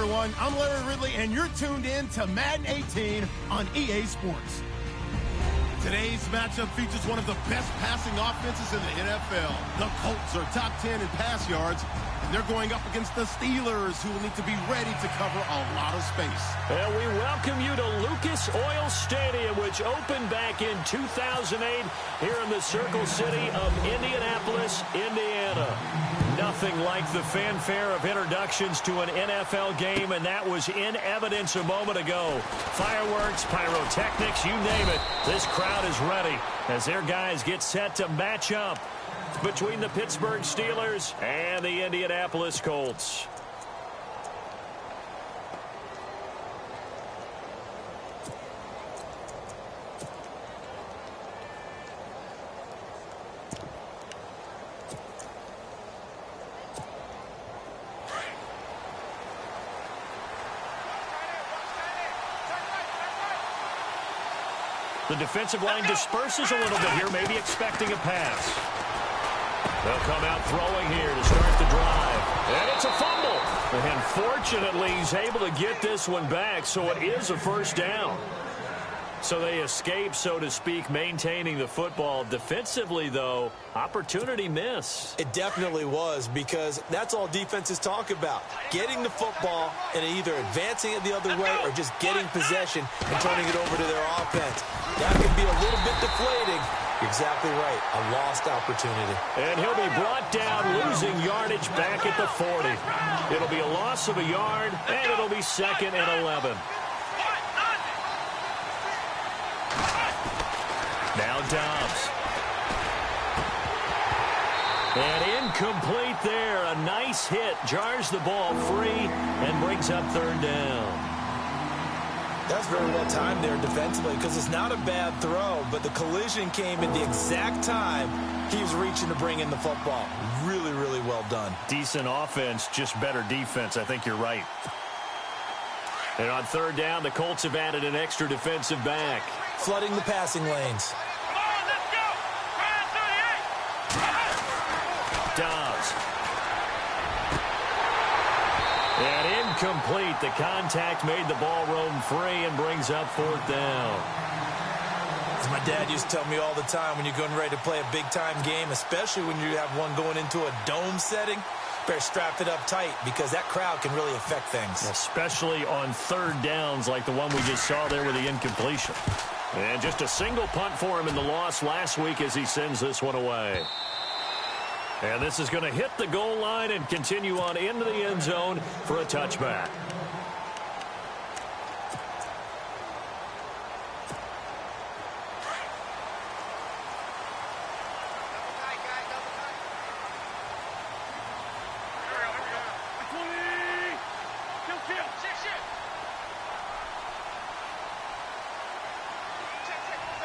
everyone. I'm Larry Ridley, and you're tuned in to Madden 18 on EA Sports. Today's matchup features one of the best passing offenses in the NFL. The Colts are top 10 in pass yards, and they're going up against the Steelers, who will need to be ready to cover a lot of space. And we welcome you to Lucas Oil Stadium, which opened back in 2008 here in the Circle City of Indianapolis, Indiana. Nothing like the fanfare of introductions to an NFL game, and that was in evidence a moment ago. Fireworks, pyrotechnics, you name it. This crowd is ready as their guys get set to match up between the Pittsburgh Steelers and the Indianapolis Colts. The defensive line disperses a little bit here, maybe expecting a pass. They'll come out throwing here to start the drive. And it's a fumble. And fortunately, he's able to get this one back, so it is a first down. So they escape, so to speak, maintaining the football. Defensively, though, opportunity miss. It definitely was, because that's all defenses talk about. Getting the football and either advancing it the other way or just getting possession and turning it over to their offense. That can be a little bit deflating. You're exactly right. A lost opportunity. And he'll be brought down, losing yardage back at the 40. It'll be a loss of a yard, and it'll be 2nd and 11. Now Dobbs. And incomplete there. A nice hit. Jars the ball free and brings up 3rd down. That's very well timed there defensively, because it's not a bad throw, but the collision came at the exact time he was reaching to bring in the football. Really, really well done. Decent offense, just better defense. I think you're right. And on 3rd down, the Colts have added an extra defensive back. Flooding the passing lanes. Come on, let's go. Dobbs. And incomplete. The contact made the ball roam free and brings up 4th down. As my dad used to tell me all the time, when you're getting ready to play a big-time game, especially when you have one going into a dome setting, better strap it up tight, because that crowd can really affect things. Especially on 3rd downs like the one we just saw there with the incompletion. And just a single punt for him in the loss last week as he sends this one away. And this is going to hit the goal line and continue on into the end zone for a touchback.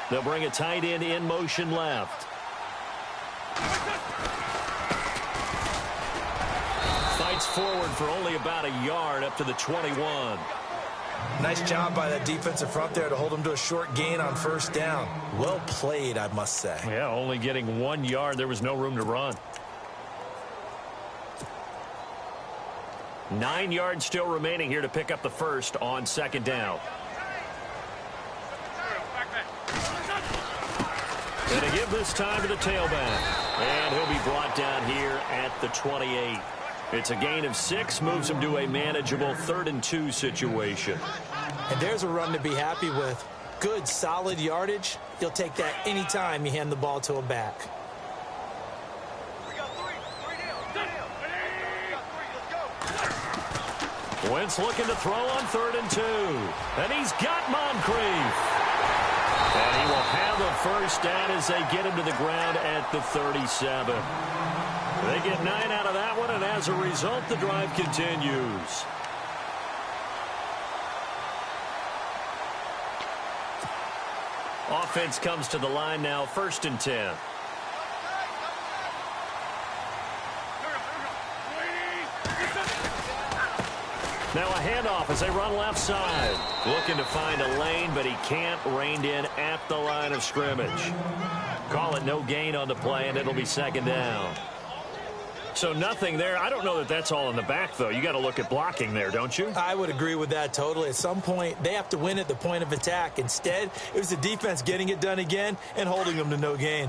They'll bring a tight end in motion left. Fights forward for only about a yard up to the 21. Nice job by that defensive front there to hold him to a short gain on 1st down. Well played, I must say. Yeah, only getting 1 yard. There was no room to run. 9 yards still remaining here to pick up the first on 2nd down. And to give this time to the tailback. And he'll be brought down here at the 28. It's a gain of 6, moves him to a manageable 3rd and 2 situation. And there's a run to be happy with. Good, solid yardage. You'll take that anytime you hand the ball to a back. Wentz looking to throw on 3rd and 2. And he's got Moncrief. And he will have a first down as they get him to the ground at the 37. They get 9 out of that one, and as a result, the drive continues. Offense comes to the line now, 1st and 10. Now a handoff as they run left side. Looking to find a lane, but he can't. Reined in at the line of scrimmage. Call it no gain on the play, and it'll be 2nd down. So nothing there. I don't know that that's all in the back, though. You got to look at blocking there, don't you? I would agree with that totally. At some point, they have to win at the point of attack. Instead, it was the defense getting it done again and holding them to no gain.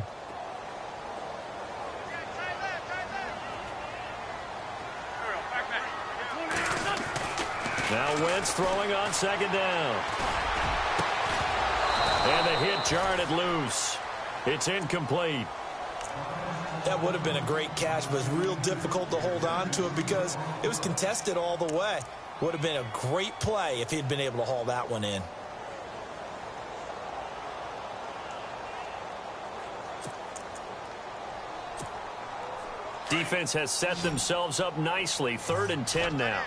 Now Wentz throwing on second down. And the hit jarred it loose. It's incomplete. That would have been a great catch, but it's real difficult to hold on to it because it was contested all the way. Would have been a great play if he'd been able to haul that one in. Defense has set themselves up nicely. 3rd and 10 now.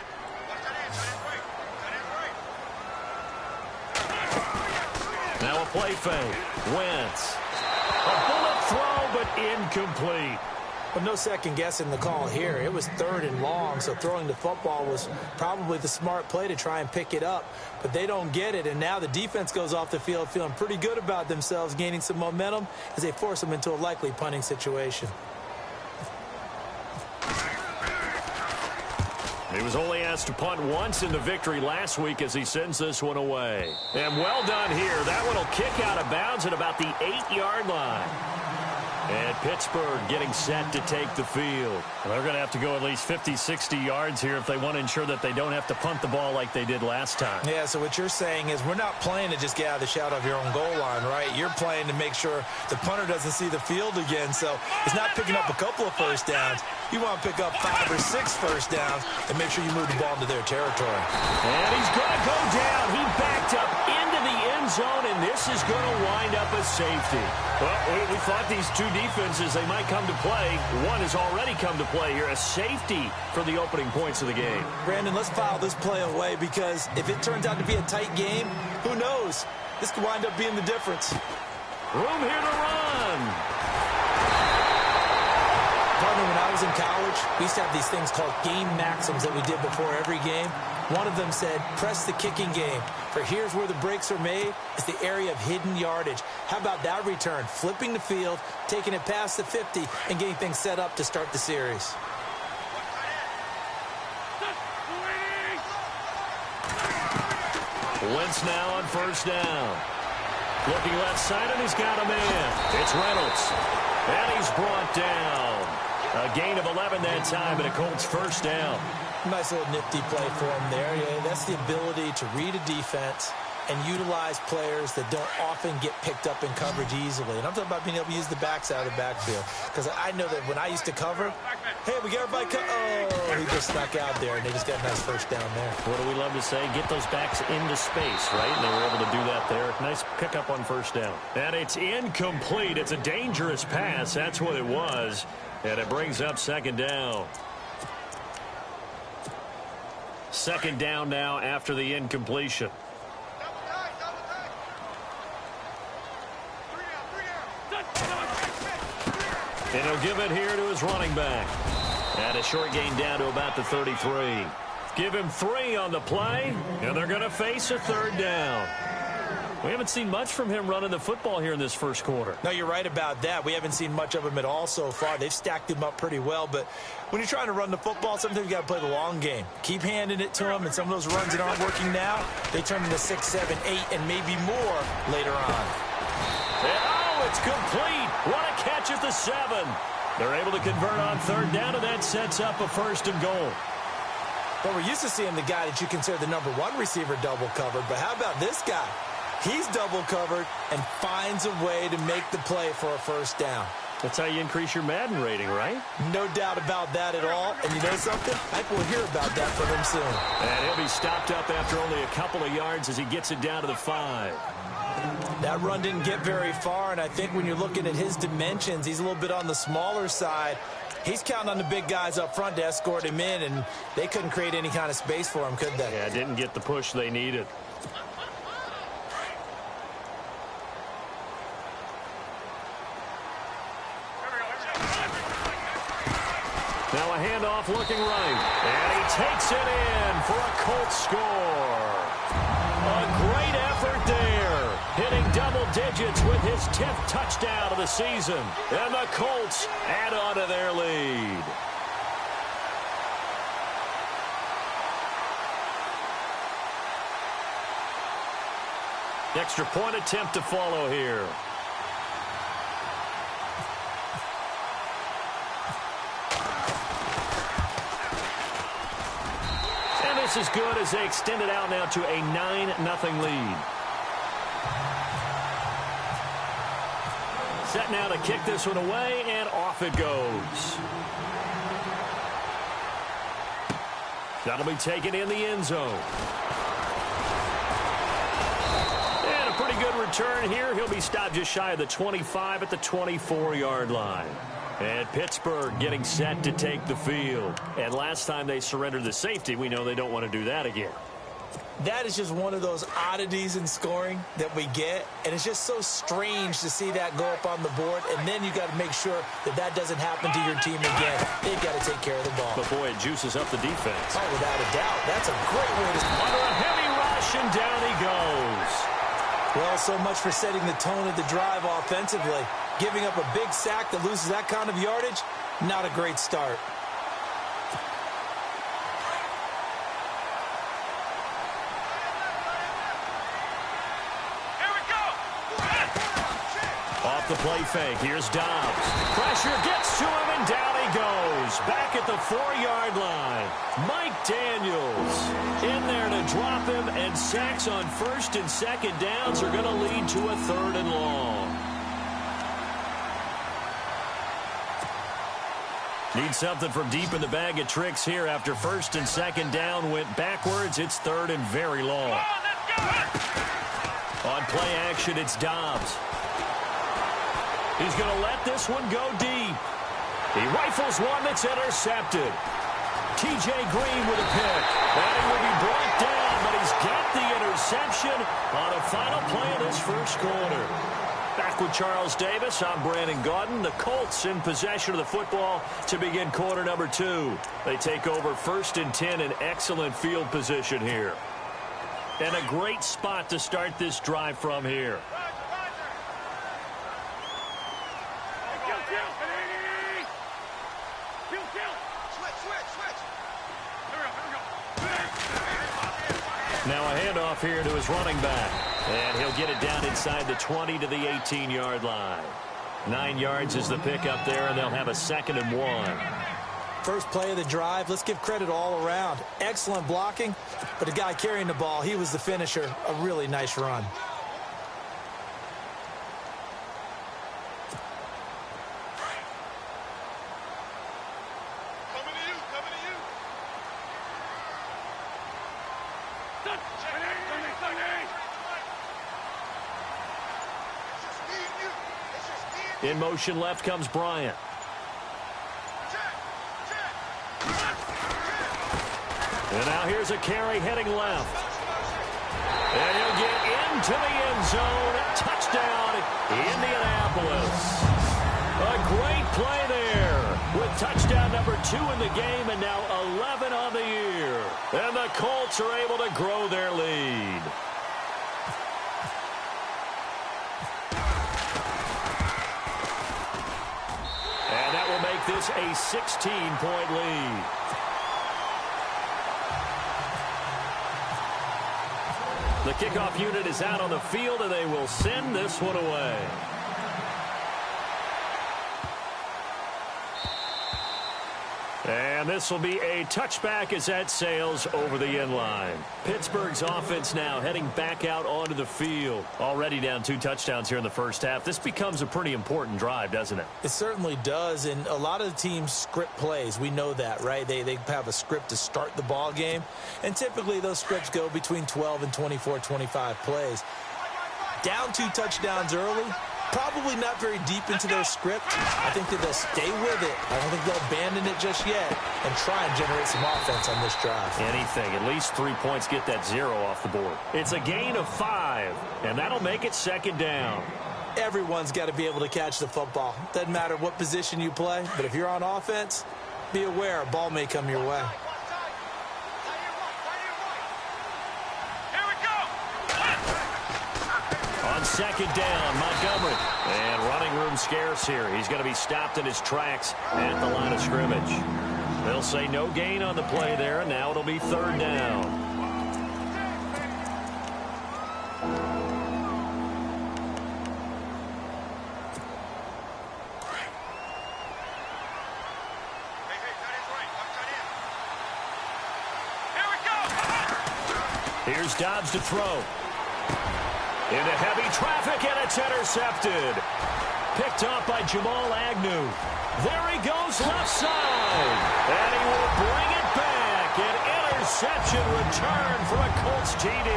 Now a play fake. Wentz. A bullet throw, but incomplete. But no second guessing the call here. It was 3rd and long, so throwing the football was probably the smart play to try and pick it up. But they don't get it, and now the defense goes off the field feeling pretty good about themselves, gaining some momentum as they force them into a likely punting situation. He was only asked to punt once in the victory last week as he sends this one away. And well done here. That one will kick out of bounds at about the 8-yard line. And Pittsburgh getting set to take the field. Well, they're going to have to go at least 50, 60 yards here if they want to ensure that they don't have to punt the ball like they did last time. Yeah, so what you're saying is we're not playing to just get out of the shadow of your own goal line, right? You're playing to make sure the punter doesn't see the field again. So it's not picking up a couple of first downs. You want to pick up 5 or 6 first downs and make sure you move the ball into their territory. And he's going to go down. He backed up into the end zone, and this is going to wind up a safety. Well, we thought these two defenses, they might come to play. One has already come to play here. A safety for the opening points of the game. Brandon, let's file this play away because if it turns out to be a tight game, who knows? This could wind up being the difference. Room here to run. Partner, when I was in college, we used to have these things called game maxims that we did before every game. One of them said, press the kicking game. For here's where the breaks are made. It's the area of hidden yardage. How about that return? Flipping the field, taking it past the 50, and getting things set up to start the series. Wentz now on first down. Looking left side, and he's got a man. It's Reynolds. And he's brought down. A gain of 11 that time, and a Colts first down. Nice little nifty play for him there. Yeah, that's the ability to read a defense and utilize players that don't often get picked up in coverage easily. And I'm talking about being able to use the backs out of the backfield. Because I know that when I used to cover, hey, we got everybody oh, he just snuck out there, and they just got a nice first down there. What do we love to say? Get those backs into space, right? And they were able to do that there. Nice pickup on first down. And it's incomplete. It's a dangerous pass. That's what it was. And it brings up second down. Second down now after the incompletion. And he'll give it here to his running back. And a short gain down to about the 33. Give him 3 on the play, and they're going to face a third down. We haven't seen much from him running the football here in this first quarter. No, you're right about that. We haven't seen much of him at all so far. They've stacked him up pretty well, but when you're trying to run the football, sometimes you got to play the long game. Keep handing it to him, and some of those runs that aren't working now, they turn into 6, 7, 8, and maybe more later on. And, oh, it's complete. What a catch at the 7. They're able to convert on third down, and that sets up a first and goal. Well, we're used to seeing the guy that you consider the number 1 receiver double covered, but how about this guy? He's double covered and finds a way to make the play for a first down. That's how you increase your Madden rating, right? No doubt about that at all. And you know something? I will hear about that from him soon. And he'll be stopped up after only a couple of yards as he gets it down to the 5. That run didn't get very far, and I think when you're looking at his dimensions, he's a little bit on the smaller side. He's counting on the big guys up front to escort him in, and they couldn't create any kind of space for him, could they? Yeah, didn't get the push they needed. Now a handoff looking right. And he takes it in for a Colts score. A great effort there. Hitting double digits with his 10th touchdown of the season. And the Colts add on to their lead. Extra point attempt to follow here. And this is good as they extend it out now to a 9-0 lead. Set now to kick this one away, and off it goes. That'll be taken in the end zone. And a pretty good return here. He'll be stopped just shy of the 25 at the 24-yard line. And Pittsburgh getting set to take the field. And last time they surrendered the safety, we know they don't want to do that again. That is just one of those oddities in scoring that we get, and it's just so strange to see that go up on the board, and then you got to make sure that that doesn't happen to your team again. They've got to take care of the ball. But, boy, it juices up the defense. Oh, without a doubt. That's a great way to start. Under a heavy rush, and down he goes. Well, so much for setting the tone of the drive offensively. Giving up a big sack that loses that kind of yardage, not a great start. Off the play fake, here's Dobbs. Pressure gets to him, and down he goes. Back at the 4-yard line. Mike Daniels in there to drop him, and sacks on first and second downs are going to lead to a 3rd and long. Need something from deep in the bag of tricks here after first and second down went backwards. It's 3rd and very long. On play action, it's Dobbs. He's going to let this one go deep. He rifles one that's intercepted. T.J. Green with a pick. And he will be brought down, but he's got the interception on a final play of this first quarter. Back with Charles Davis, I'm Brandon Gaudin. The Colts in possession of the football to begin quarter number 2. They take over 1st and 10 in excellent field position here. And a great spot to start this drive from here. Now a handoff here to his running back. And he'll get it down inside the 20 to the 18-yard line. 9 yards is the pickup there, and they'll have a 2nd and 1. First play of the drive, let's give credit all around. Excellent blocking, but the guy carrying the ball, he was the finisher. A really nice run. In motion left comes Bryant. And now here's a carry heading left. And he'll get into the end zone. Touchdown, Indianapolis. A great play there with touchdown number 2 in the game and now 11 on the year. And the Colts are able to grow their lead. And that will make this a 16-point lead. The kickoff unit is out on the field, and they will send this one away. And this will be a touchback as that sails over the end line. Pittsburgh's offense now heading back out onto the field. Already down 2 touchdowns here in the first half. This becomes a pretty important drive, doesn't it? It certainly does, and a lot of the teams script plays. We know that, right? They have a script to start the ball game, and typically those scripts go between 12 and 24, 25 plays. Down 2 touchdowns early. Probably not very deep into their script. I think that they'll stay with it. I don't think they'll abandon it just yet and try and generate some offense on this drive. Anything. At least 3 points, get that 0 off the board. It's a gain of 5, and that'll make it 2nd down. Everyone's got to be able to catch the football. Doesn't matter what position you play, but if you're on offense, be aware a ball may come your way. On 2nd down, Montgomery. And running room scarce here. He's going to be stopped in his tracks at the line of scrimmage. They'll say no gain on the play there, and now it'll be 3rd down. Here's Dobbs to throw. Into heavy traffic, and it's intercepted. Picked off by Jamal Agnew. There he goes left side. And he will bring it back. An interception return for a Colts TD.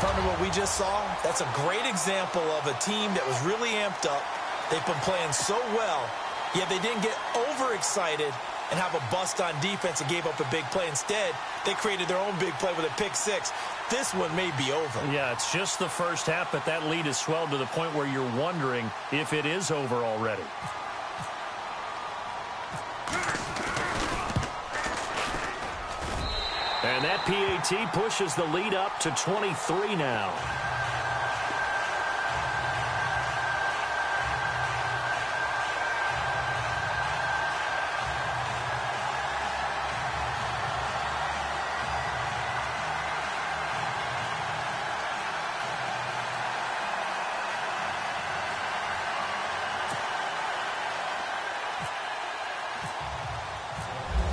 From what we just saw, that's a great example of a team that was really amped up. They've been playing so well, yet they didn't get overexcited and have a bust on defense and gave up a big play. Instead, they created their own big play with a pick six. This one may be over. Yeah, it's just the first half, but that lead has swelled to the point where you're wondering if it is over already. And that PAT pushes the lead up to 23 now.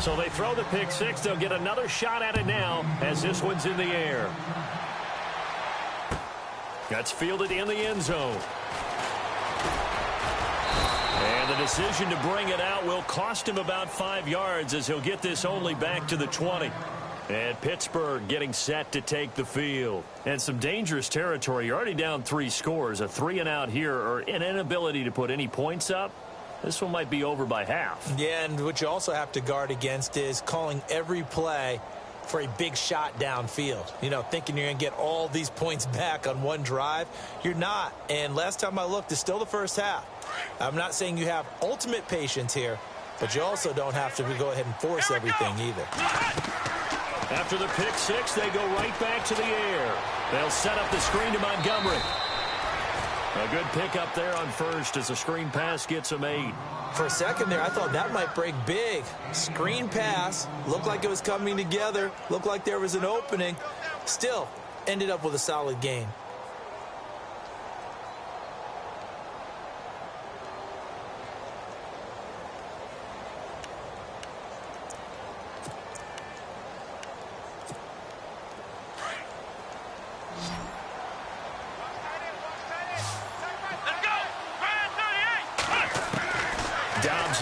So they throw the pick six. They'll get another shot at it now as this one's in the air. That's fielded in the end zone. And the decision to bring it out will cost him about 5 yards as he'll get this only back to the 20. And Pittsburgh getting set to take the field. And some dangerous territory. You're already down 3 scores. A 3-and-out here or an inability to put any points up. This one might be over by half. Yeah, and what you also have to guard against is calling every play for a big shot downfield. You know, thinking you're going to get all these points back on one drive. You're not. And last time I looked, it's still the first half. I'm not saying you have ultimate patience here, but you also don't have to go ahead and force everything either. After the pick six, they go right back to the air. They'll set up the screen to Montgomery. A good pickup there on first as a screen pass gets him 8. For a second there, I thought that might break big. Screen pass. Looked like it was coming together. Looked like there was an opening. Still, ended up with a solid gain.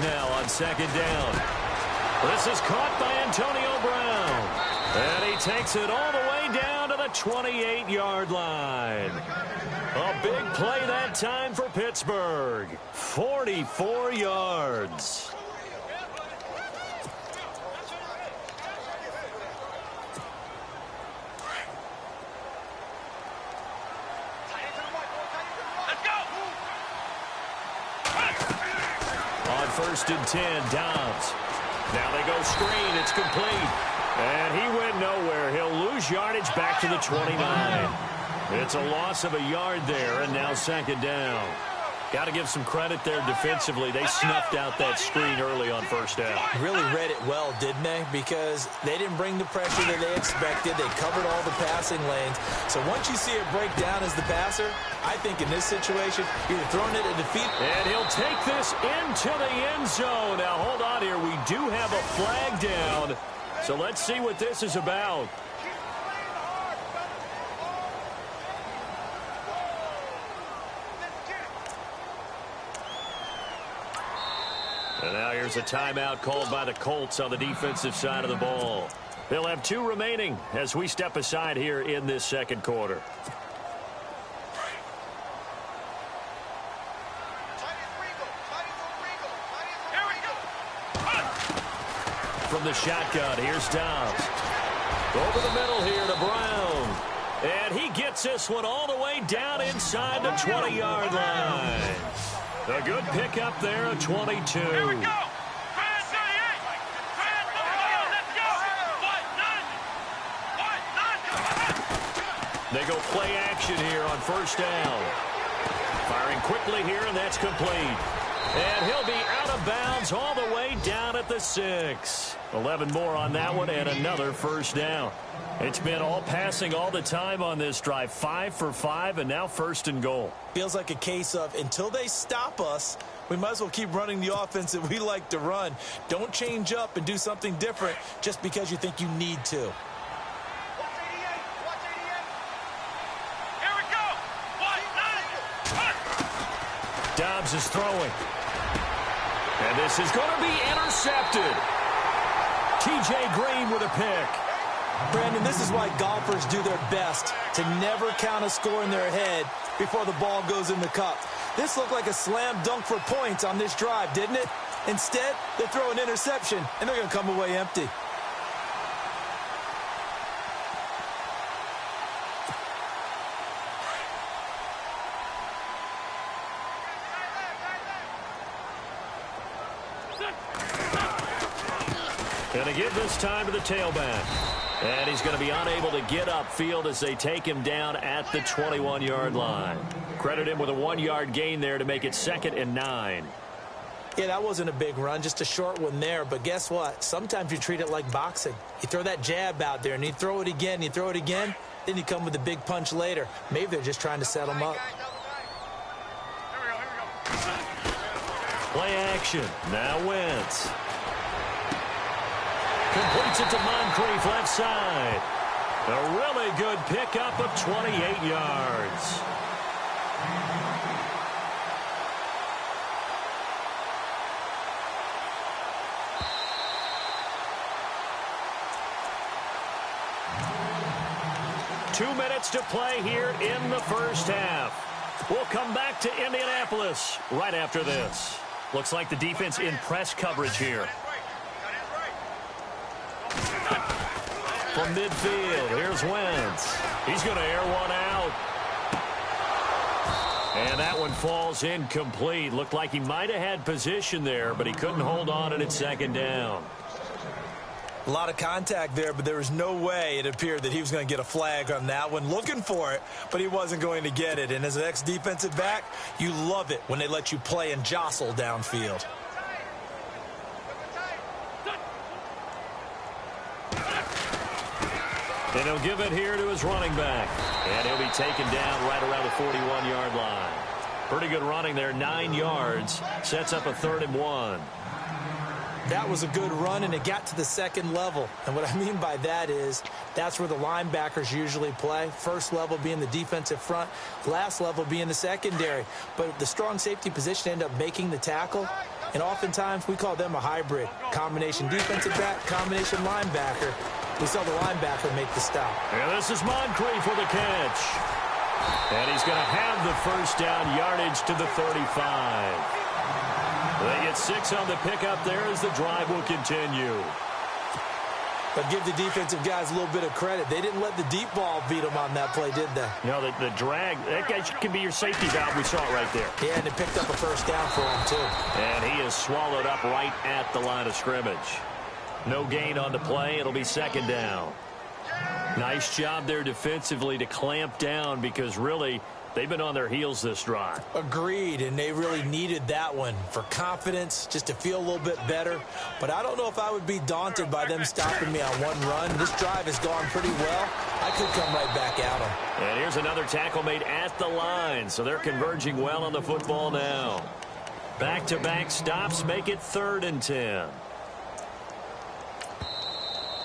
Now on second down. This is caught by Antonio Brown. And he takes it all the way down to the 28-yard line. A big play that time for Pittsburgh. 44 yards. First and 10, Dobbs. Now they go screen. It's complete. And he went nowhere. He'll lose yardage back to the 29. It's a loss of a yard there, and now second down. Got to give some credit there defensively. They snuffed out that screen early on first down. Really read it well, didn't they? Because they didn't bring the pressure that they expected. They covered all the passing lanes. So once you see it break down as the passer, I think in this situation, you're throwing it at defeat. And he'll take this into the end zone. Now, hold on here. We do have a flag down. So let's see what this is about. And now here's a timeout called by the Colts on the defensive side of the ball. They'll have 2 remaining as we step aside here in this second quarter. From the shotgun, here's Dobbs. Over the middle here to Brown. And he gets this one all the way down inside the 20-yard line. A good pickup there at 22. Here we go. They go play action here on first down. Firing quickly here, and that's complete. And he'll be out of bounds all the way down at the 6. 11 more on that one, and another first down. It's been all passing all the time on this drive. 5 for 5, and now first and goal. Feels like a case of until they stop us, We might as well keep running the offense that we like to run. Don't change up and do something different just because you think you need to. Watch 88. Watch 88. Here we go. Dobbs is throwing. And this is going to be intercepted. T.J. Green with a pick. Brandon, this is why golfers do their best to never count a score in their head before the ball goes in the cup. This looked like a slam dunk for points on this drive, didn't it? Instead, they throw an interception, and they're going to come away empty. Going to give this time to the tailback. And he's going to be unable to get upfield as they take him down at the 21-yard line. Credit him with a 1-yard gain there to make it 2nd and 9. Yeah, that wasn't a big run, just a short one there. But guess what? Sometimes you treat it like boxing. You throw that jab out there, and you throw it again, you throw it again, then you come with a big punch later. Maybe they're just trying to set him up. Play action. Now Wentz. Completes it to Moncrief left side. A really good pickup of 28 yards. Two minutes to play here in the first half. We'll come back to Indianapolis right after this. Looks like the defense in press coverage here. From midfield, here's Wentz. He's going to air one out. And that one falls incomplete. Looked like he might have had position there, but he couldn't hold on, and it's 2nd down. A lot of contact there, but there was no way it appeared that he was going to get a flag on that one. Looking for it, but he wasn't going to get it. And as an ex-defensive back, you love it when they let you play and jostle downfield. And he'll give it here to his running back. And he'll be taken down right around the 41-yard line. Pretty good running there, 9 yards. Sets up a 3rd and 1. That was a good run, and it got to the 2nd level. And what I mean by that is that's where the linebackers usually play. First level being the defensive front, last level being the secondary. But the strong safety position ended up making the tackle. And oftentimes we call them a hybrid. Combination defensive back, combination linebacker. We saw the linebacker make the stop. And this is Moncrief with a catch. And he's going to have the first down, yardage to the 35. They get 6 on the pickup there as the drive will continue. But give the defensive guys a little bit of credit. They didn't let the deep ball beat them on that play, did they? No, the drag, that guy can be your safety valve. We saw it right there. Yeah, and it picked up a first down for him, too. And he is swallowed up right at the line of scrimmage. No gain on the play. It'll be 2nd down. Nice job there defensively to clamp down because really they've been on their heels this drive. Agreed, and they really needed that one for confidence, just to feel a little bit better. But I don't know if I would be daunted by them stopping me on one run. This drive has gone pretty well. I could come right back at them. And here's another tackle made at the line, so they're converging well on the football now. Back-to-back stops make it 3rd and 10.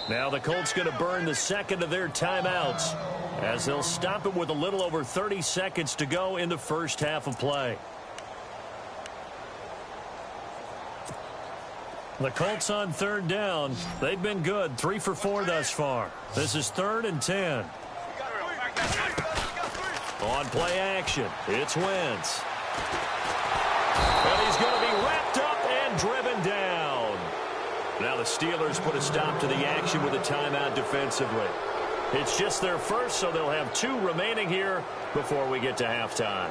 Now the Colts going to burn the 2nd of their timeouts as they'll stop it with a little over 30 seconds to go in the first half of play. The Colts on 3rd down. They've been good, 3 for 4 thus far. This is 3rd and 10. On play action, it's Wentz. And he's going to be wrapped up and driven down. Now the Steelers put a stop to the action with a timeout defensively. It's just their first, so they'll have 2 remaining here before we get to halftime.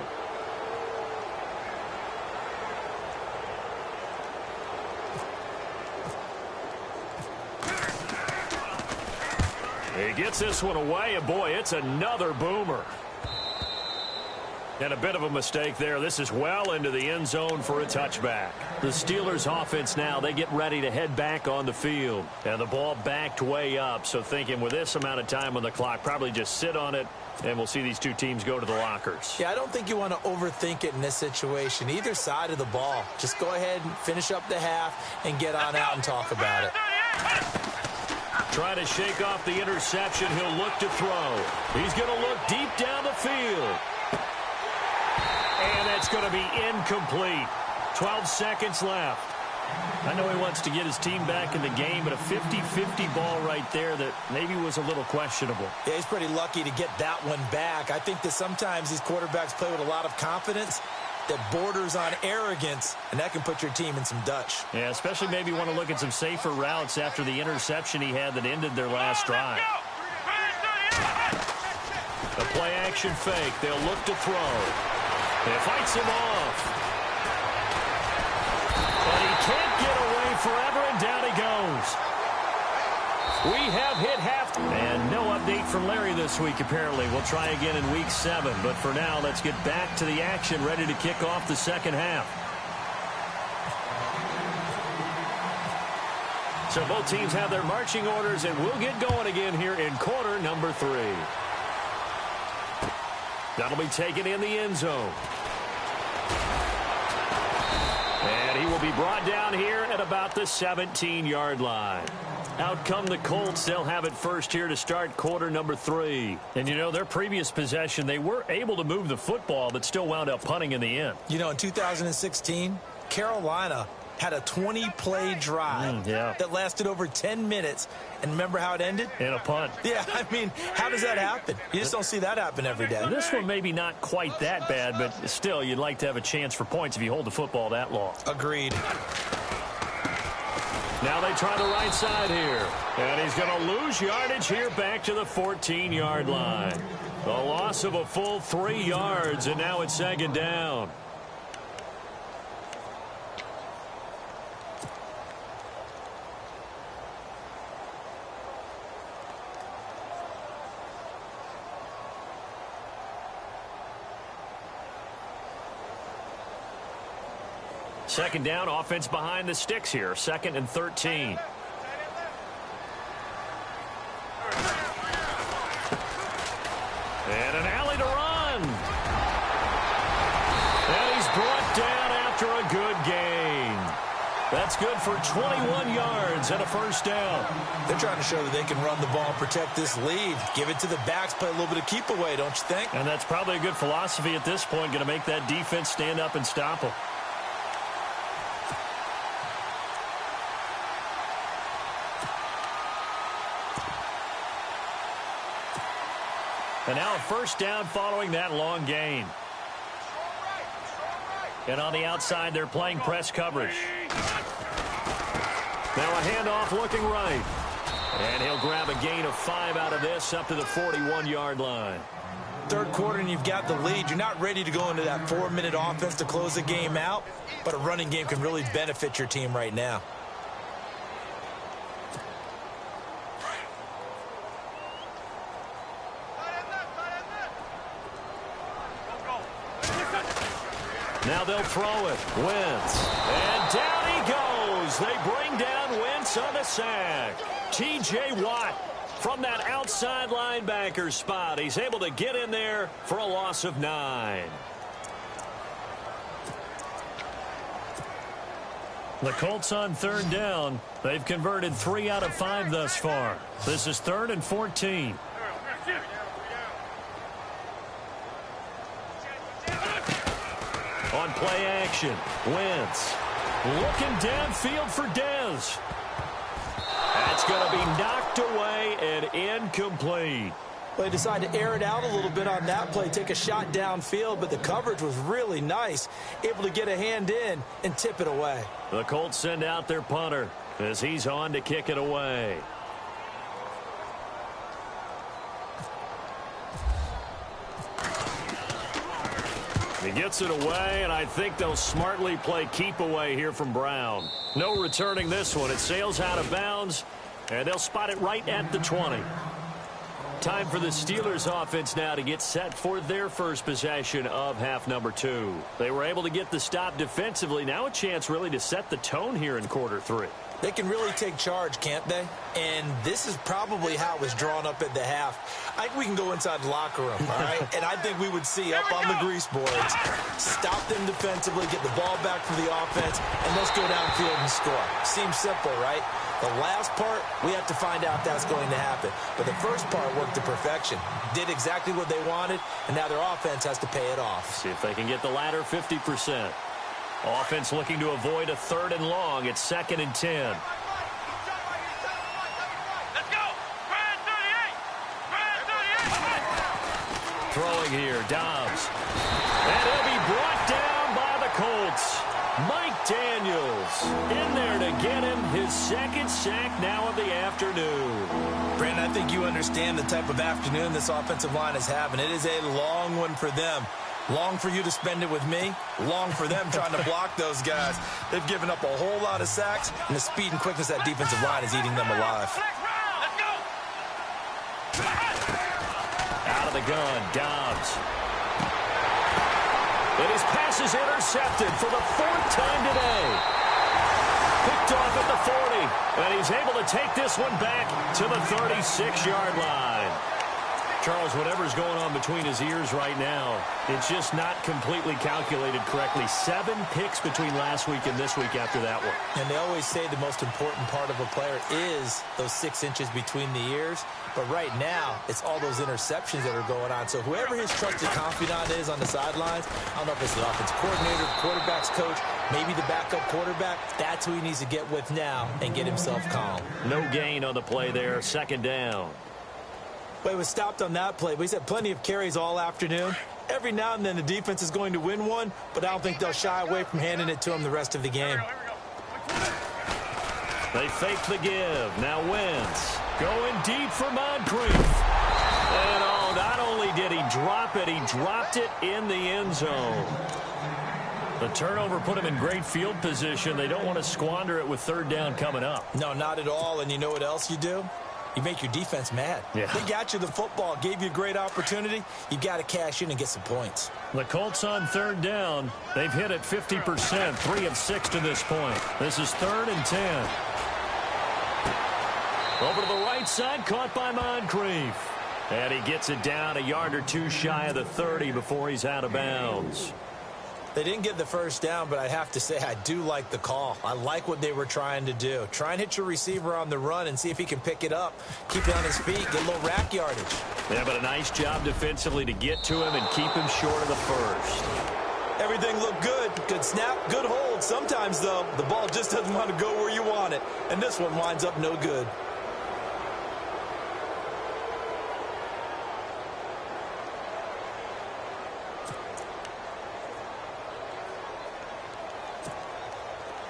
He gets this one away, and boy, it's another boomer. And a bit of a mistake there. This is well into the end zone for a touchback. The Steelers offense now, they get ready to head back on the field. And the ball backed way up, so thinking with this amount of time on the clock, probably just sit on it, and we'll see these two teams go to the lockers. Yeah, I don't think you want to overthink it in this situation. Either side of the ball. Just go ahead and finish up the half and get on out and talk about it. Trying to shake off the interception. He'll look to throw. He's going to look deep down the field. And that's going to be incomplete. 12 seconds left. I know he wants to get his team back in the game, but a 50-50 ball right there that maybe was a little questionable. Yeah, he's pretty lucky to get that one back. I think that sometimes these quarterbacks play with a lot of confidence that borders on arrogance, and that can put your team in some Dutch. Yeah, especially maybe want to look at some safer routes after the interception he had that ended their last drive. A play-action fake. They'll look to throw. It fights him off. But he can't get away forever, and down he goes. We have hit half. And no update from Larry this week, apparently. We'll try again in Week 7. But for now, let's get back to the action, ready to kick off the second half. So both teams have their marching orders, and we'll get going again here in quarter number 3. That'll be taken in the end zone. And he will be brought down here at about the 17-yard line. Out come the Colts. They'll have it first here to start quarter number 3. And, you know, their previous possession, they were able to move the football, but still wound up punting in the end. You know, in 2016, Carolina had a 20-play drive that lasted over 10 minutes. And remember how it ended? In a punt. Yeah, I mean, how does that happen? You just don't see that happen every day. This one maybe not quite that bad, but still, you'd like to have a chance for points if you hold the football that long. Agreed. Now they try the right side here. And he's going to lose yardage here back to the 14-yard line. A loss of a full 3 yards, and now it's second down. Second down, offense behind the sticks here. 2nd and 13. And an alley to run. And he's brought down after a good gain. That's good for 21 yards and a first down. They're trying to show that they can run the ball and protect this lead. Give it to the backs, play a little bit of keep away, don't you think? And that's probably a good philosophy at this point, going to make that defense stand up and stop them. And now a first down following that long gain. And on the outside, they're playing press coverage. Now a handoff looking right. And he'll grab a gain of 5 out of this up to the 41-yard line. Third quarter and you've got the lead. You're not ready to go into that 4-minute offense to close the game out, but a running game can really benefit your team right now. Now they'll throw it. Wentz. And down he goes. They bring down Wentz on the sack. T.J. Watt from that outside linebacker spot. He's able to get in there for a loss of 9. The Colts on third down. They've converted 3 out of 5 thus far. This is 3rd and 14. On play action, Wentz looking downfield for Dez. That's going to be knocked away and incomplete. Well, they decided to air it out a little bit on that play, take a shot downfield, but the coverage was really nice, able to get a hand in and tip it away. The Colts send out their punter as he's on to kick it away. He gets it away, and I think they'll smartly play keep away here from Brown. No returning this one. It sails out of bounds, and they'll spot it right at the 20. Time for the Steelers offense now to get set for their first possession of half number 2. They were able to get the stop defensively. Now a chance really to set the tone here in quarter 3. They can really take charge, can't they? And this is probably how it was drawn up at the half. I think we can go inside the locker room, all right? And I think we would see up on the grease boards, stop them defensively, get the ball back from the offense, and let's go downfield and score. Seems simple, right? The last part, we have to find out if that's going to happen. But the first part worked to perfection. Did exactly what they wanted, and now their offense has to pay it off. See if they can get the latter 50%. Offense looking to avoid a 3rd and long. It's 2nd and 10. Let's go! Brad 38! Brad 38! Throwing here, Dobbs. And he'll be brought down by the Colts. Mike Daniels in there to get him his 2nd sack now of the afternoon. Brandon, I think you understand the type of afternoon this offensive line is having. It is a long one for them. Long for you to spend it with me. Long for them trying to block those guys. They've given up a whole lot of sacks, and the speed and quickness of that defensive line is eating them alive. Let's go! Out of the gun, Dobbs. And his pass is intercepted for the 4th time today. Picked off at the 40, and he's able to take this one back to the 36-yard line. Charles, whatever's going on between his ears right now, it's just not completely calculated correctly. 7 picks between last week and this week after that one. And they always say the most important part of a player is those 6 inches between the ears. But right now, it's all those interceptions that are going on. So whoever his trusted confidant is on the sidelines, I don't know if it's the offensive coordinator, the quarterback's coach, maybe the backup quarterback, that's who he needs to get with now and get himself calm. No gain on the play there, 2nd down. But it was stopped on that play. But he's had plenty of carries all afternoon. Every now and then the defense is going to win one, but I don't think they'll shy away from handing it to him the rest of the game. They fake the give. Now Wentz going deep for Moncrief. And not only did he drop it, he dropped it in the end zone. The turnover put him in great field position. They don't want to squander it with 3rd down coming up. No, not at all. And you know what else you do? You make your defense mad. Yeah. They got you the football, gave you a great opportunity. You got to cash in and get some points. The Colts on 3rd down. They've hit it 50%, 3 of 6 to this point. This is 3rd and 10. Over to the right side, caught by Moncrief. And he gets it down a yard or 2 shy of the 30 before he's out of bounds. They didn't get the 1st down, but I have to say I do like the call. I like what they were trying to do. Try and hit your receiver on the run and see if he can pick it up. Keep it on his feet, get a little rack yardage. Yeah, but a nice job defensively to get to him and keep him short of the 1st. Everything looked good. Good snap, good hold. Sometimes, though, the ball just doesn't want to go where you want it. And this one winds up no good.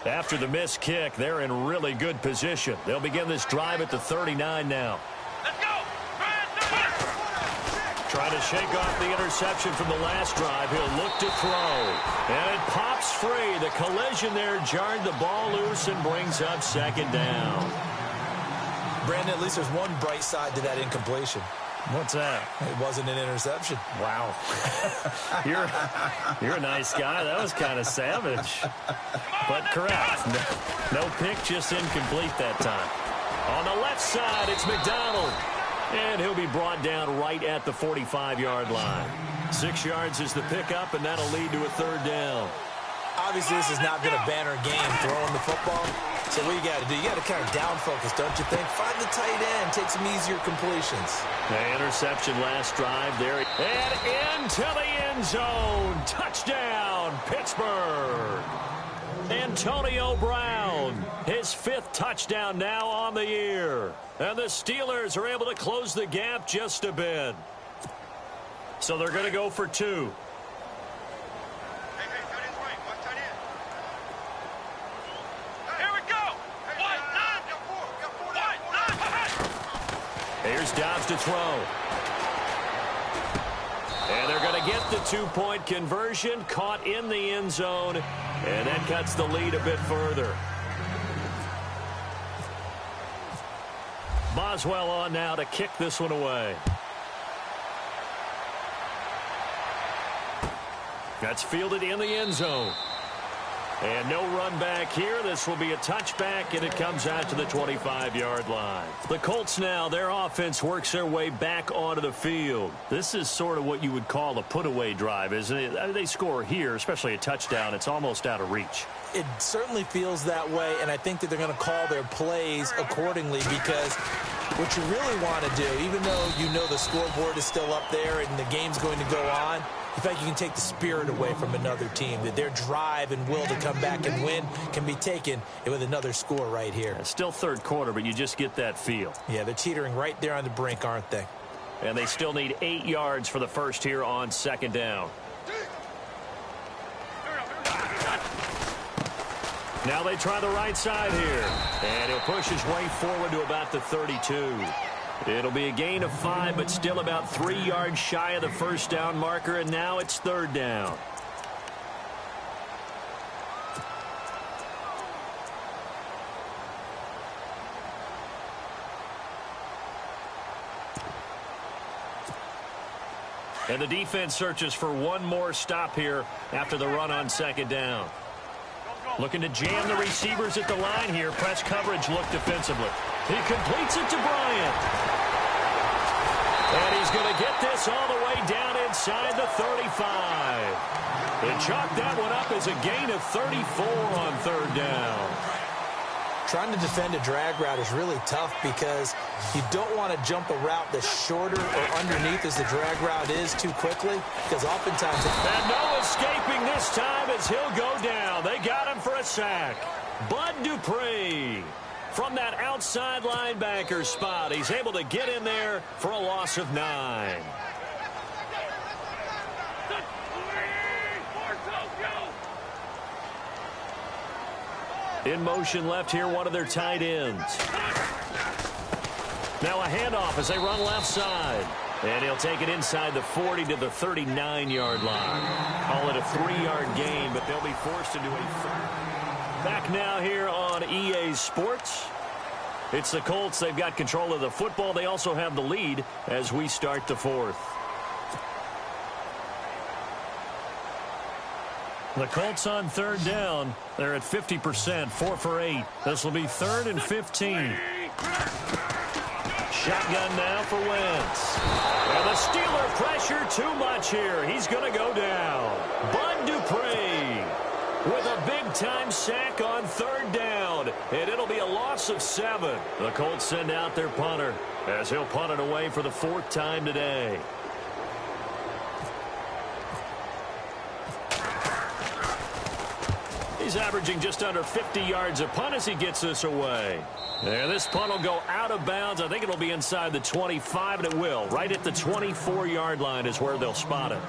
After the missed kick, they're in really good position. They'll begin this drive at the 39 now. Let's go! Trying to shake off the interception from the last drive. He'll look to throw. And it pops free. The collision there jarred the ball loose and brings up 2nd down. Brandon, at least there's one bright side to that incompletion. What's that? It wasn't an interception. Wow. You're a nice guy. That was kind of savage. But correct. No pick, just incomplete that time. On the left side, it's McDonald. And he'll be brought down right at the 45-yard line. 6 yards is the pickup, and that'll lead to a 3rd down. Obviously, this has not been a banner game throwing the football. So what you got to do, you got to kind of down focus, don't you think? Find the tight end, take some easier completions. The interception last drive there. And into the end zone. Touchdown, Pittsburgh. Antonio Brown, his 5th touchdown now on the year. And the Steelers are able to close the gap just a bit. So they're going to go for 2. Here's Dobbs to throw. And they're going to get the 2-point conversion, caught in the end zone, and that cuts the lead a bit further. Boswell on now to kick this one away. That's fielded in the end zone. And no run back here. This will be a touchback, and it comes out to the 25-yard line. The Colts now, their offense works their way back onto the field. This is sort of what you would call a put-away drive, isn't it? I mean, they score here, especially a touchdown. It's almost out of reach. It certainly feels that way, and I think that they're going to call their plays accordingly because what you really want to do, even though you know the scoreboard is still up there and the game's going to go on, in fact, you can take the spirit away from another team, that their drive and will to come back and win can be taken with another score right here. It's still third quarter, but you just get that feel. Yeah, they're teetering right there on the brink, aren't they? And they still need 8 yards for the first here on second down. Now they try the right side here. And he'll push his way forward to about the 32. It'll be a gain of 5, but still about 3 yards shy of the first down marker, and now it's third down. And the defense searches for one more stop here after the run on second down. Looking to jam the receivers at the line here. Press coverage look defensively. He completes it to Bryant. And he's going to get this all the way down inside the 35. And chalk that one up as a gain of 34 on third down. Trying to defend a drag route is really tough because you don't want to jump a route that's shorter or underneath as the drag route is too quickly, because oftentimes... And no escaping this time as he'll go down. They got him for a sack. Bud Dupree from that outside linebacker spot. He's able to get in there for a loss of 9. In motion left here, one of their tight ends. Now a handoff as they run left side. And he'll take it inside the 40 to the 39-yard line. Call it a 3-yard gain, but they'll be forced into a third. Back now here on EA Sports. It's the Colts. They've got control of the football. They also have the lead as we start the fourth. The Colts on third down. They're at 50%, 4 for 8. This will be 3rd and 15. Shotgun now for Wentz. And the Steeler pressure too much here. He's going to go down. Bud Dupree with a big-time sack on third down. And it'll be a loss of 7. The Colts send out their punter as he'll punt it away for the 4th time today. He's averaging just under 50 yards a punt as he gets this away. And this punt will go out of bounds. I think it'll be inside the 25, and it will. Right at the 24-yard line is where they'll spot it.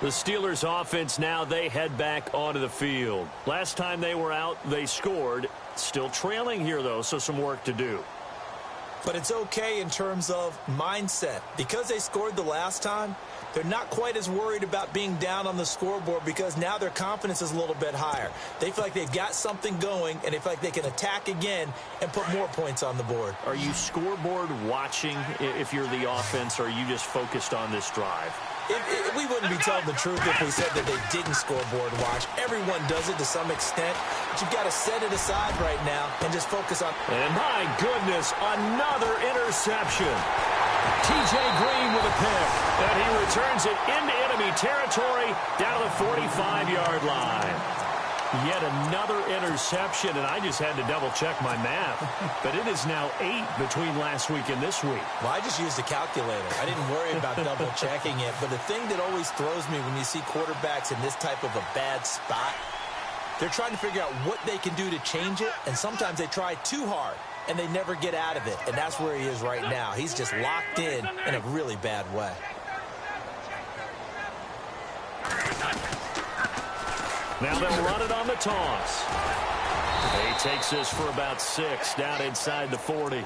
The Steelers' offense now, they head back onto the field. Last time they were out, they scored. Still trailing here, though, so some work to do. But it's okay in terms of mindset. Because they scored the last time, they're not quite as worried about being down on the scoreboard because now their confidence is a little bit higher. They feel like they've got something going, and they feel like they can attack again and put more points on the board. Are you scoreboard watching if you're the offense, or are you just focused on this drive? We wouldn't be telling the truth if we said that they didn't scoreboard watch. Everyone does it to some extent, but you've got to set it aside right now and just focus on... And my goodness, another interception. T.J. Green with a pick, and he returns it into enemy territory down to the 45-yard line. Yet another interception, and I just had to double-check my math. But it is now 8 between last week and this week. Well, I just used a calculator. I didn't worry about double-checking it. But the thing that always throws me when you see quarterbacks in this type of a bad spot, they're trying to figure out what they can do to change it, and sometimes they try too hard, and they never get out of it. And that's where he is right now. He's just locked in a really bad way. Now they'll run it on the toss. He takes this for about 6 down inside the 40.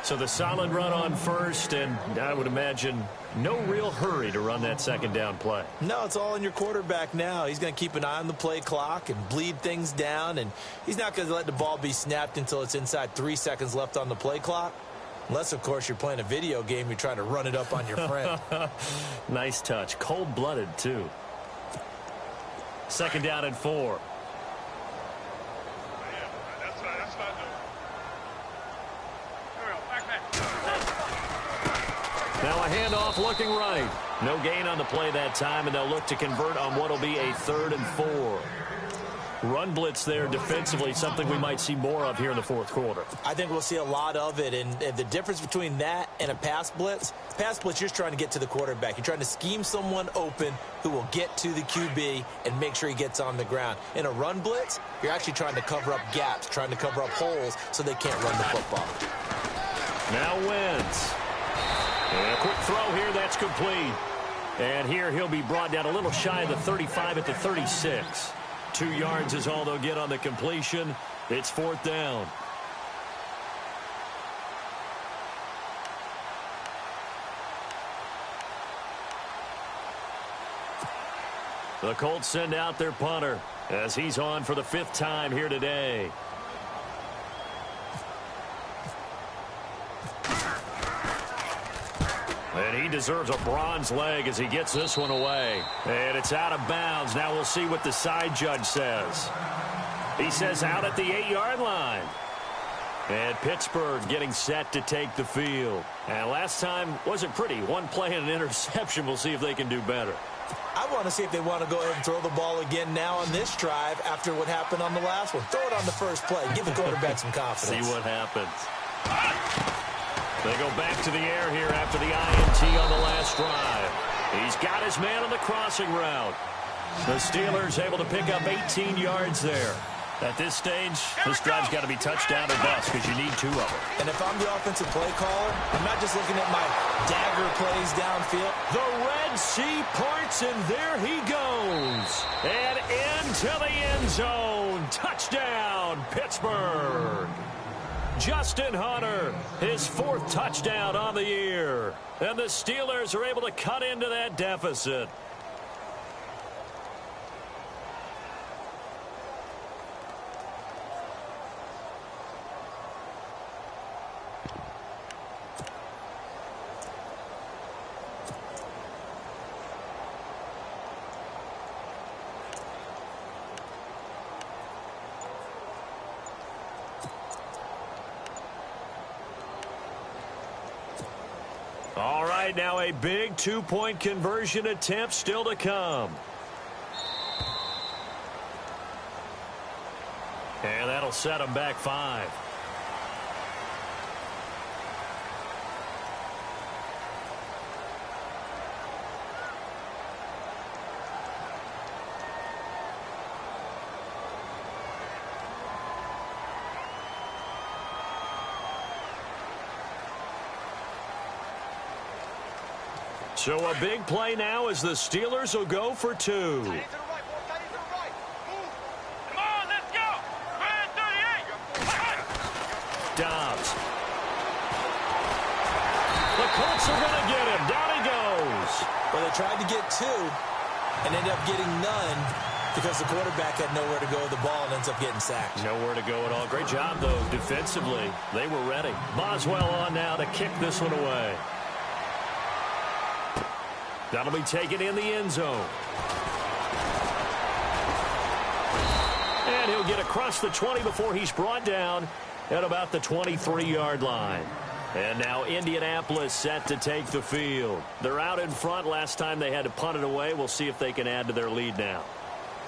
So the solid run on first, and I would imagine no real hurry to run that second down play. No, it's all in your quarterback now. He's going to keep an eye on the play clock and bleed things down, and he's not going to let the ball be snapped until it's inside 3 seconds left on the play clock. Unless, of course, you're playing a video game, you're trying to run it up on your friend. Nice touch. Cold-blooded, too. Second down and 4. Now a handoff looking right. No gain on the play that time, and they'll look to convert on what will be a 3rd and 4. Run blitz there defensively, something we might see more of here in the fourth quarter. I think we'll see a lot of it, and the difference between that and a pass blitz, you're just trying to get to the quarterback. You're trying to scheme someone open who will get to the QB and make sure he gets on the ground. In a run blitz, you're actually trying to cover up gaps, trying to cover up holes so they can't run the football. Now Wentz. And a quick throw here, that's complete. And here he'll be brought down a little shy of the 35 at the 36. 2 yards is all they'll get on the completion. It's 4th down. The Colts send out their punter as he's on for the 5th time here today. And he deserves a bronze leg as he gets this one away. And it's out of bounds. Now we'll see what the side judge says. He says out at the 8-yard line. And Pittsburgh getting set to take the field. And last time wasn't pretty. One play and an interception. We'll see if they can do better. I want to see if they want to go ahead and throw the ball again now on this drive after what happened on the last one. Throw it on the first play. Give the quarterback some confidence. See what happens. They go back to the air here after the INT on the last drive. He's got his man on the crossing route. The Steelers able to pick up 18 yards there. At this stage, this drive's got to be touchdown or bust because you need 2 of them. And if I'm the offensive play caller, I'm not just looking at my dagger plays downfield. The Red Sea parts, and there he goes. And into the end zone. Touchdown, Pittsburgh. Justin Hunter, his 4th touchdown on the year. And the Steelers are able to cut into that deficit. All right, now a big 2-point conversion attempt still to come. And that'll set them back 5. So a big play now as the Steelers will go for 2. Come on, let's go. Man 38. Dobbs. The Colts are going to get him. Down he goes. Well, they tried to get 2 and ended up getting none because the quarterback had nowhere to go with the ball and ends up getting sacked. Nowhere to go at all. Great job, though, defensively. They were ready. Boswell on now to kick this one away. That'll be taken in the end zone. And he'll get across the 20 before he's brought down at about the 23-yard line. And now Indianapolis set to take the field. They're out in front. Last time they had to punt it away. We'll see if they can add to their lead now.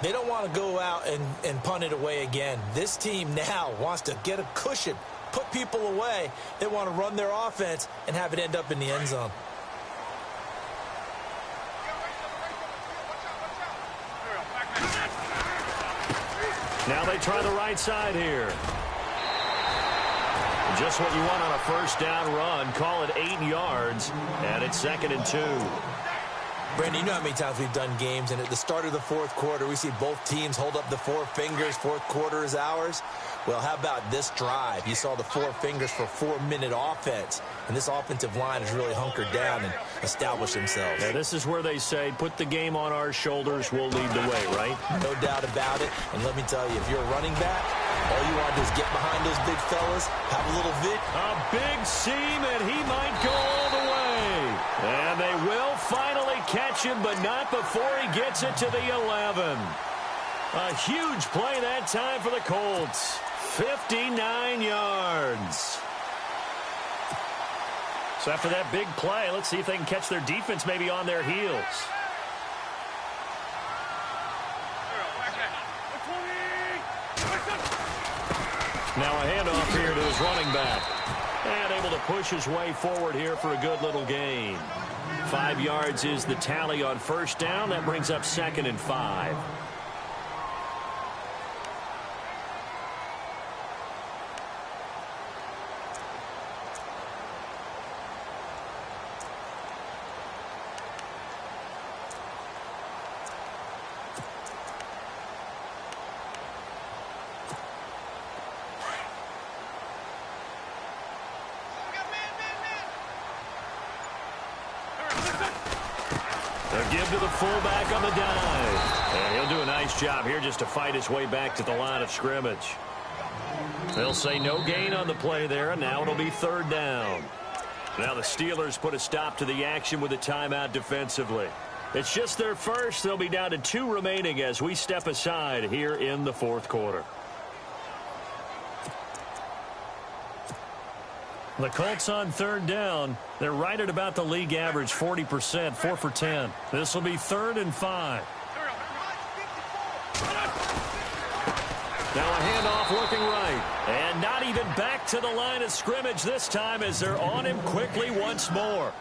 They don't want to go out and punt it away again. This team now wants to get a cushion, put people away. They want to run their offense and have it end up in the end zone. Now they try the right side here. Just what you want on a first down run. Call it 8 yards, and it's 2nd and 2. Brandon, you know how many times we've done games, and at the start of the fourth quarter, we see both teams hold up the 4 fingers. Fourth quarter is ours. Well, how about this drive? You saw the 4 fingers for 4-minute offense, and this offensive line has really hunkered down and established themselves. Now, this is where they say, put the game on our shoulders, we'll lead the way, right? No doubt about it, and let me tell you, if you're a running back, all you want to do is get behind those big fellas, have a little vid. A big seam, and he might go all the way. And they will finally catch him, but not before he gets it to the 11. A huge play that time for the Colts. 59 yards. So after that big play, let's see if they can catch their defense maybe on their heels. Now a handoff here to his running back. And able to push his way forward here for a good little gain. 5 yards is the tally on first down. That brings up 2nd and 5. They'll give to the fullback on the dive. And he'll do a nice job here just to fight his way back to the line of scrimmage. They'll say no gain on the play there, and now it'll be 3rd down. Now the Steelers put a stop to the action with a timeout defensively. It's just their first. They'll be down to 2 remaining as we step aside here in the 4th quarter. The Colts on 3rd down. They're right at about the league average, 40%, 4 for 10. This will be 3rd and 5. Now a handoff looking right. And not even back to the line of scrimmage this time as they're on him quickly once more.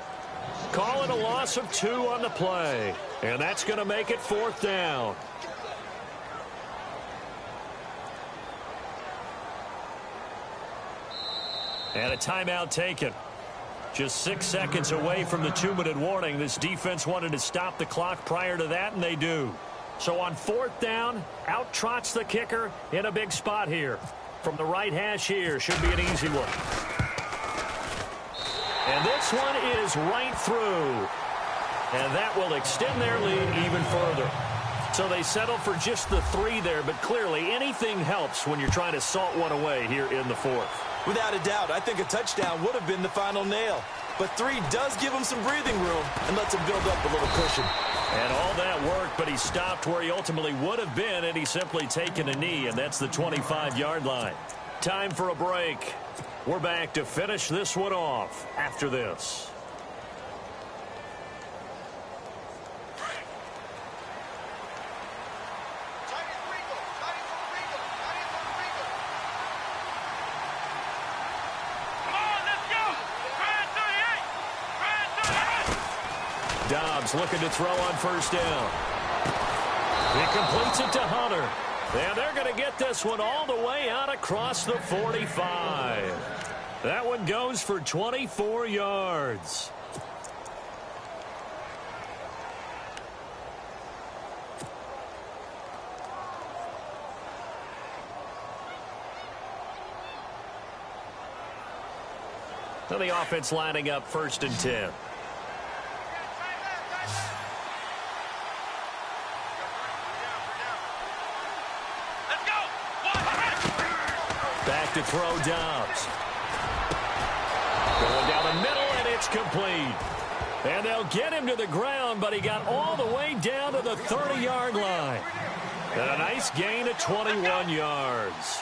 Call it a loss of 2 on the play. And that's going to make it 4th down. And a timeout taken. Just 6 seconds away from the 2-minute warning. This defense wanted to stop the clock prior to that, and they do. So on 4th down, out trots the kicker in a big spot here. From the right hash here, should be an easy one. And this one is right through. And that will extend their lead even further. So they settle for just the 3 there, but clearly anything helps when you're trying to salt one away here in the 4th. Without a doubt, I think a touchdown would have been the final nail. But 3 does give him some breathing room and lets him build up a little cushion. And all that work, but he stopped where he ultimately would have been, and he's simply taken a knee, and that's the 25-yard line. Time for a break. We're back to finish this one off after this. Dobbs looking to throw on first down. He completes it to Hunter. And they're going to get this one all the way out across the 45. That one goes for 24 yards. So the offense lining up 1st and 10. Back to throw Dobbs. Going down the middle, and it's complete. And they'll get him to the ground, but he got all the way down to the 30-yard line. And a nice gain of 21 yards.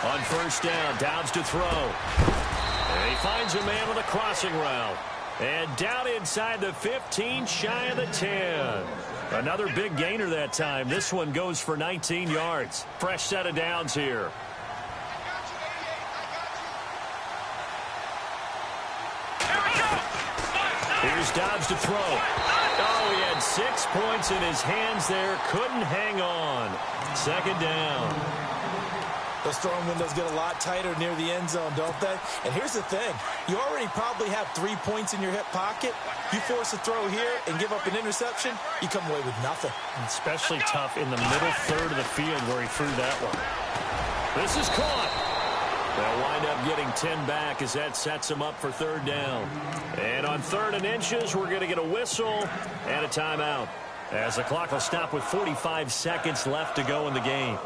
On first down, Dobbs to throw. And he finds a man on the crossing route. And down inside the 15, shy of the 10. Another big gainer that time. This one goes for 19 yards. Fresh set of downs here. Here's Dobbs to throw. Oh, he had 6 points in his hands there. Couldn't hang on. 2nd down. Those throwing windows get a lot tighter near the end zone, don't they? And here's the thing. You already probably have 3 points in your hip pocket. You force a throw here and give up an interception, you come away with nothing. Especially tough in the middle third of the field where he threw that one. This is caught. They'll wind up getting 10 back as that sets them up for 3rd down. And on 3rd and inches, we're going to get a whistle and a timeout, as the clock will stop with 45 seconds left to go in the game.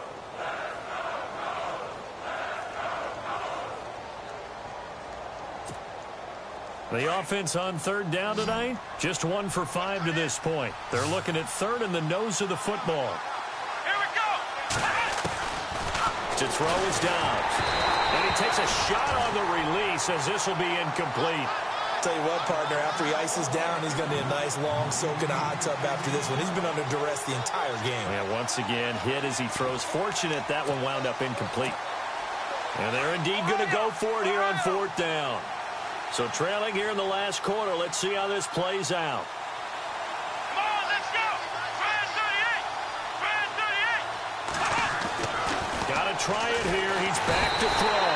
The offense on third down tonight, just 1 for 5 to this point. They're looking at third and the nose of the football. Here we go. To throw is Dobbs. And he takes a shot on the release as this will be incomplete. Tell you what, partner, after he ices down, he's going to need a nice long soak in a hot tub after this one. He's been under duress the entire game. And once again, hit as he throws. Fortunate that one wound up incomplete. And they're indeed going to go for it here on fourth down. So trailing here in the last quarter, let's see how this plays out. Come on, let's go. Try it, 38. Got to try it here. He's back to throw.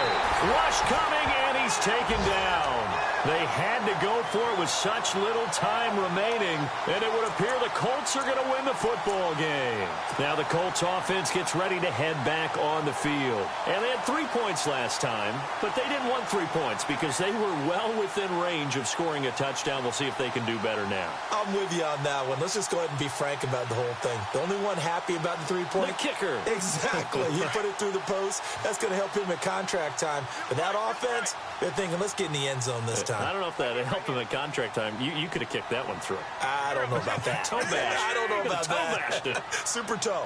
Rush coming, and he's taken down. They had to go for it with such little time remaining, and it would appear the Colts are going to win the football game. Now the Colts offense gets ready to head back on the field. And they had 3 points last time, but they didn't want 3 points because they were well within range of scoring a touchdown. We'll see if they can do better now. I'm with you on that one. Let's just go ahead and be frank about the whole thing. The only one happy about the 3-point? The kicker. Exactly. He put it through the post. That's going to help him at contract time. But that offense, they're thinking, let's get in the end zone this time. I don't know if that helped him at contract time. You could have kicked that one through. I don't know about that. Toe bash. I don't know about Toe bashed it. that. Super toe.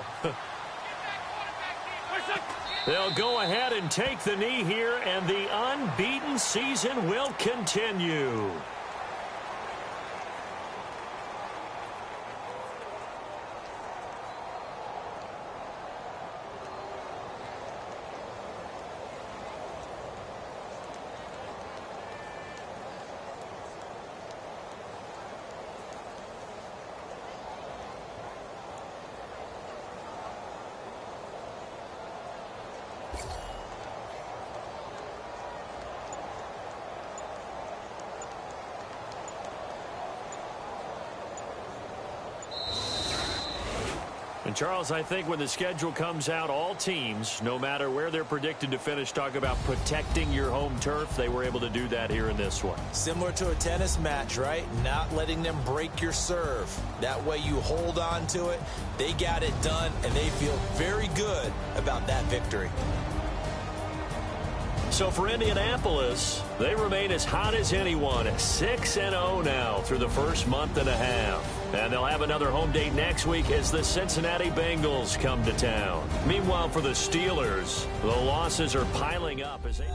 They'll go ahead and take the knee here, and the unbeaten season will continue. And, Charles, I think when the schedule comes out, all teams, no matter where they're predicted to finish, talk about protecting your home turf. They were able to do that here in this one. Similar to a tennis match, right? Not letting them break your serve. That way you hold on to it. They got it done, and they feel very good about that victory. So for Indianapolis, they remain as hot as anyone at 6-0 now through the first month and a half. And they'll have another home date next week as the Cincinnati Bengals come to town. Meanwhile, for the Steelers, the losses are piling up as they...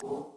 you.